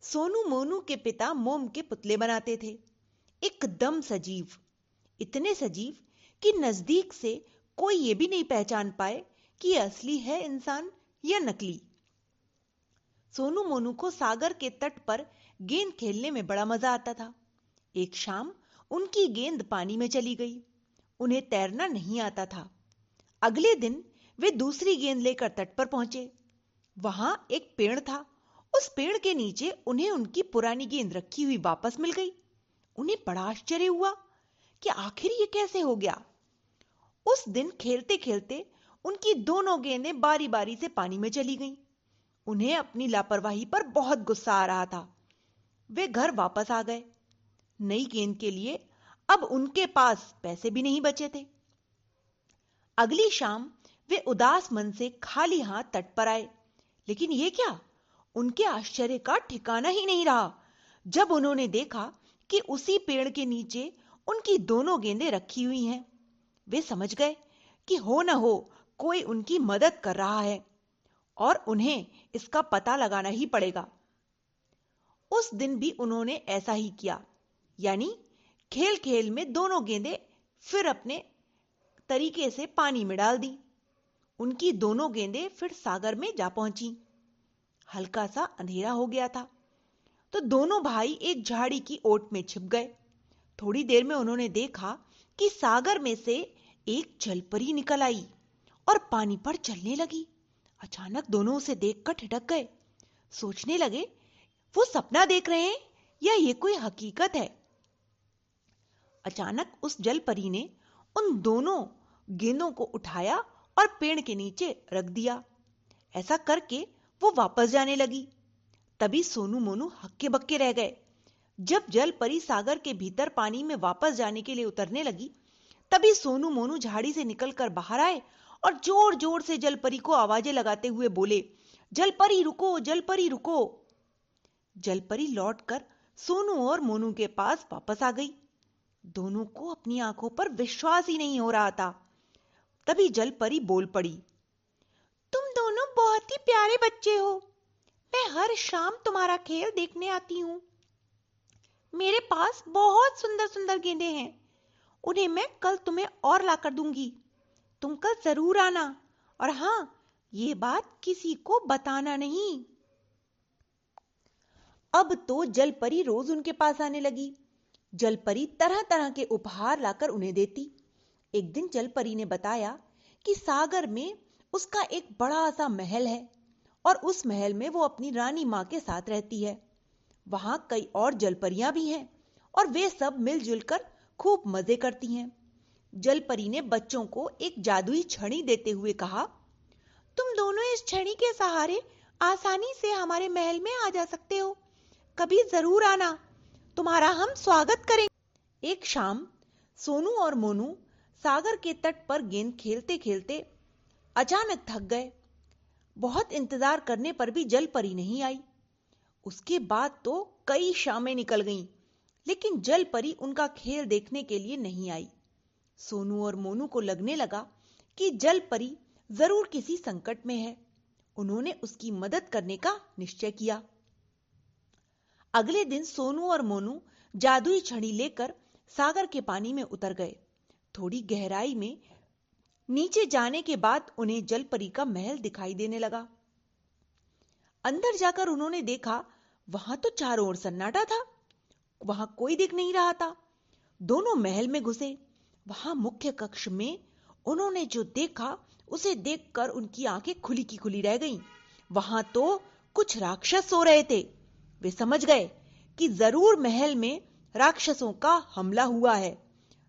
सोनू मोनू के पिता मोम के पुतले बनाते थे, एकदम सजीव, इतने सजीव कि नजदीक से कोई ये भी नहीं पहचान पाए कि ये असली है इंसान या नकली। सोनू मोनू को सागर के तट पर गेंद खेलने में बड़ा मजा आता था। एक शाम उनकी गेंद पानी में चली गई। उन्हें तैरना नहीं आता था। अगले दिन वे दूसरी गेंद लेकर तट पर पहुंचे। वहां एक पेड़ था। उस पेड़ के नीचे उन्हें उनकी पुरानी गेंद रखी हुई वापस मिल गई। उन्हें बड़ा आश्चर्य हुआ कि आखिर ये कैसे हो गया। उस दिन खेलते खेलते उनकी दोनों गेंदें बारी बारी से पानी में चली गईं। उन्हें अपनी लापरवाही पर बहुत गुस्सा आ रहा था। वे घर वापस आ गए। नई गेंद के लिए अब उनके पास पैसे भी नहीं बचे थे। अगली शाम वे उदास मन से खाली हाथ तट पर आए। लेकिन ये क्या, उनके आश्चर्य का ठिकाना ही नहीं रहा जब उन्होंने देखा कि उसी पेड़ के नीचे उनकी दोनों गेंदें रखी हुई हैं। वे समझ गए कि हो न हो कोई उनकी मदद कर रहा है और उन्हें इसका पता लगाना ही पड़ेगा। उस दिन भी उन्होंने ऐसा ही किया, यानी खेल खेल में दोनों गेंदें फिर अपने तरीके से पानी में डाल दी। उनकी दोनों गेंदें फिर सागर में जा पहुंची। हल्का सा अंधेरा हो गया था तो दोनों भाई एक झाड़ी की ओट में छिप गए। थोड़ी देर में उन्होंने देखा कि सागर में से एक जलपरी निकल आई और पानी पर चलने लगी। अचानक दोनों उसे देखकर ठिठक गए। सोचने लगे, वो सपना देख रहे हैं या ये कोई हकीकत है। अचानक उस जलपरी ने उन दोनों गेंदों को उठाया और पेड़ के नीचे रख दिया। ऐसा करके वो वापस जाने लगी। तभी सोनू मोनू हक्के बक्के रह गए। जब जलपरी सागर के भीतर पानी में वापस जाने के लिए उतरने लगी, तभी सोनू मोनू झाड़ी से निकलकर बाहर आए और जोर जोर से जलपरी को आवाजें लगाते हुए बोले, जलपरी रुको, जलपरी रुको। जलपरी लौटकर सोनू और मोनू के पास वापस आ गई। दोनों को अपनी आंखों पर विश्वास ही नहीं हो रहा था। तभी जलपरी बोल पड़ी, तुम दोनों बहुत ही प्यारे बच्चे हो। मैं हर शाम तुम्हारा खेल देखने आती हूँ। मेरे पास बहुत सुंदर सुंदर गेंदें हैं। उन्हें मैं कल तुम्हें और लाकर दूंगी। तुम कल जरूर आना, और हाँ, ये बात किसी को बताना नहीं। अब तो जलपरी रोज उनके पास आने लगी। जलपरी तरह तरह के उपहार लाकर उन्हें देती। एक दिन जलपरी ने बताया कि सागर में उसका एक बड़ा सा महल है और उस महल में वो अपनी रानी मां के साथ रहती है। वहां कई और जलपरियां भी हैं और वे सब मिलजुल कर खूब मजे करती हैं। जलपरी ने बच्चों को एक जादुई छड़ी देते हुए कहा, तुम दोनों इस छड़ी के सहारे आसानी से हमारे महल में आ जा सकते हो। कभी जरूर आना, तुम्हारा हम स्वागत करेंगे। एक शाम सोनू और मोनू सागर के तट पर गेंद खेलते खेलते अचानक थक गए। बहुत इंतजार करने पर भी जलपरी नहीं आई। उसके बाद तो कई शामें निकल गईं, लेकिन जलपरी उनका खेल देखने के लिए नहीं आई। सोनू और मोनू को लगने लगा कि जलपरी जरूर किसी संकट में है। उन्होंने उसकी मदद करने का निश्चय किया। अगले दिन सोनू और मोनू जादुई छड़ी लेकर सागर के पानी में उतर गए। थोड़ी गहराई में नीचे जाने के बाद उन्हें जलपरी का महल दिखाई देने लगा। अंदर जाकर उन्होंने देखा, वहां तो चारों ओर सन्नाटा था। वहां कोई दिख नहीं रहा था। दोनों महल में घुसे। वहां मुख्य कक्ष में उन्होंने जो देखा, उसे देखकर उनकी आंखें खुली की खुली रह गईं। वहां तो कुछ राक्षस सो रहे थे। वे समझ गए कि जरूर महल में राक्षसों का हमला हुआ है।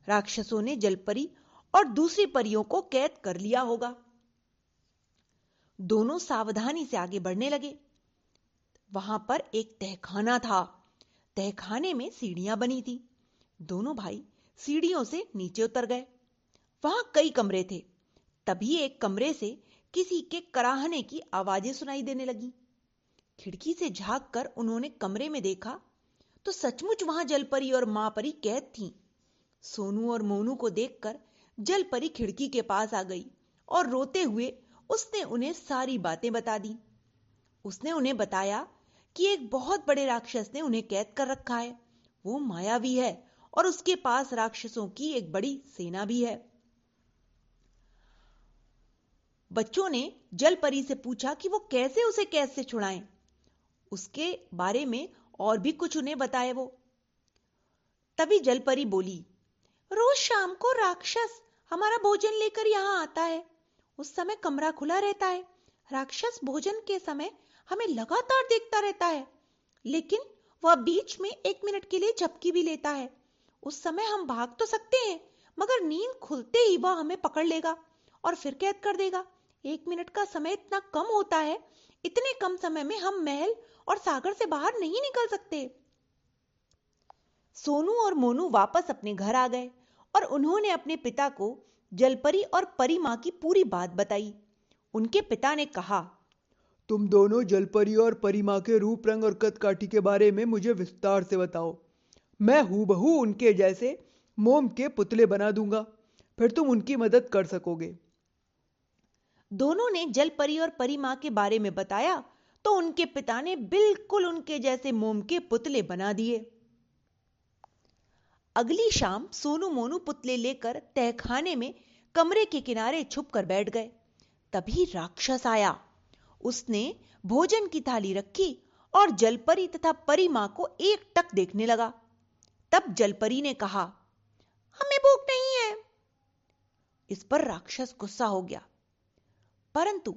राक्षसों ने जलपरी और दूसरी परियों को कैद कर लिया होगा। दोनों सावधानी से आगे बढ़ने लगे। वहां पर एक तहखाना था। तहखाने में सीढ़ियां बनी थी। दोनों भाई सीढ़ियों से नीचे उतर गए। वहां कई कमरे थे। तभी एक कमरे से किसी के कराहने की आवाजें सुनाई देने लगी। खिड़की से झांक कर उन्होंने कमरे में देखा तो सचमुच वहां जलपरी और मां परी कैद थीं। सोनू और मोनू को देखकर जलपरी खिड़की के पास आ गई और रोते हुए उसने उन्हें सारी बातें बता दी। उसने उन्हें बताया कि एक बहुत बड़े राक्षस ने उन्हें कैद कर रखा है। वो मायावी है और उसके पास राक्षसों की एक बड़ी सेना भी है। बच्चों ने जल परी से पूछा कि वो कैसे उसे कैद से छुड़ाएं। उसके बारे में और भी कुछ उन्हें बताए वो। तभी जल परी बोली, रोज शाम को राक्षस हमारा भोजन लेकर यहाँ आता है। उस समय कमरा खुला रहता है। राक्षस भोजन के समय हमें लगातार देखता रहता है, लेकिन वह बीच में 1 मिनट के लिए झपकी भी लेता है। उस समय हम भाग तो सकते हैं, मगर नींद खुलते ही वह हमें पकड़ लेगा और फिर कैद कर देगा। 1 मिनट का समय इतना कम होता है, इतने कम समय में हम महल और सागर से बाहर नहीं निकल सकते। सोनू और मोनू वापस अपने घर आ गए और उन्होंने अपने पिता को जलपरी और परी मां की पूरी बात बताई। उनके पिता ने कहा, तुम दोनों जलपरी और परी मां के रूप रंग और कद काठी के बारे में मुझे विस्तार से बताओ। मैं हूबहू उनके जैसे मोम के पुतले बना दूंगा, फिर तुम उनकी मदद कर सकोगे। दोनों ने जलपरी और परी मां के बारे में बताया तो उनके पिता ने बिल्कुल उनके जैसे मोम के पुतले बना दिए। अगली शाम सोनू मोनू पुतले लेकर तहखाने में कमरे के किनारे छुप कर बैठ गए। तभी राक्षस आया। उसने भोजन की थाली रखी और जलपरी तथा परी मां को एकटक देखने लगा। तब जलपरी ने कहा, हमें भूख नहीं है। इस पर राक्षस गुस्सा हो गया, परंतु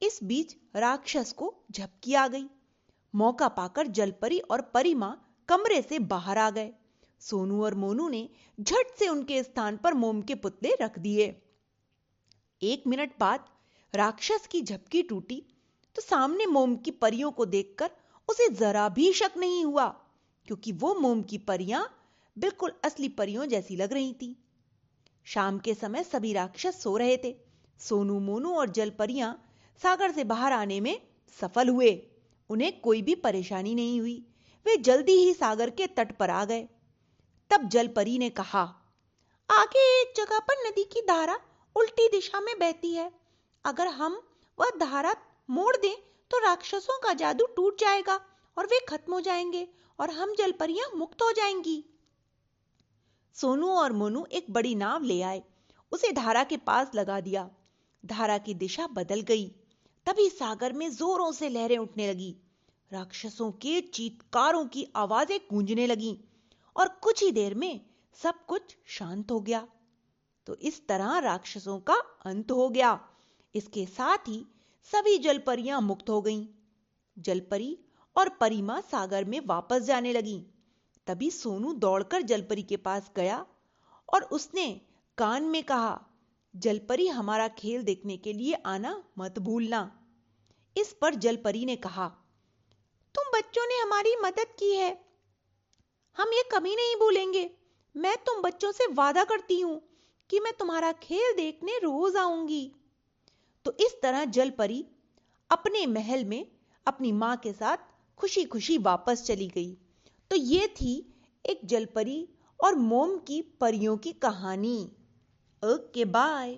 इस बीच राक्षस को झपकी आ गई। मौका पाकर जलपरी और परी मां कमरे से बाहर आ गए। सोनू और मोनू ने झट से उनके स्थान पर मोम के पुतले रख दिए। 1 मिनट बाद राक्षस की झपकी टूटी तो सामने मोम की परियों को देखकर उसे जरा भी शक नहीं हुआ, क्योंकि वो मोम की परियां बिल्कुल असली परियों जैसी लग रही थीं। शाम के समय सभी राक्षस सो रहे थे। सोनू मोनू और जलपरियां सागर से बाहर आने में सफल हुए। उन्हें कोई भी परेशानी नहीं हुई। वे जल्दी ही सागर के तट पर आ गए। तब जलपरी ने कहा, आगे एक जगह पर नदी की धारा उल्टी दिशा में बहती है। अगर हम वह धारा मोड़ दें तो राक्षसों का जादू टूट जाएगा और वे खत्म हो जाएंगे और हम जलपरियां मुक्त हो जाएंगी। सोनू और मोनू एक बड़ी नाव ले आए, उसे धारा के पास लगा दिया। धारा की दिशा बदल गई। तभी सागर में जोरों से लहरें उठने लगी। राक्षसों के चीत्कारों की आवाजें गूंजने लगीं और कुछ ही देर में सब कुछ शांत हो गया। तो इस तरह राक्षसों का अंत हो गया। इसके साथ ही सभी जलपरियां मुक्त हो गईं। जलपरी और परी मां सागर में वापस जाने लगीं। तभी सोनू दौड़कर जलपरी के पास गया और उसने कान में कहा, जलपरी हमारा खेल देखने के लिए आना मत भूलना। इस पर जलपरी ने कहा, तुम बच्चों ने हमारी मदद की है, हम ये कभी नहीं भूलेंगे। मैं तुम बच्चों से वादा करती हूं कि मैं तुम्हारा खेल देखने रोज आऊंगी। तो इस तरह जलपरी अपने महल में अपनी मां के साथ खुशी खुशी वापस चली गई। तो ये थी एक जलपरी और मोम की परियों की कहानी। Okay bye.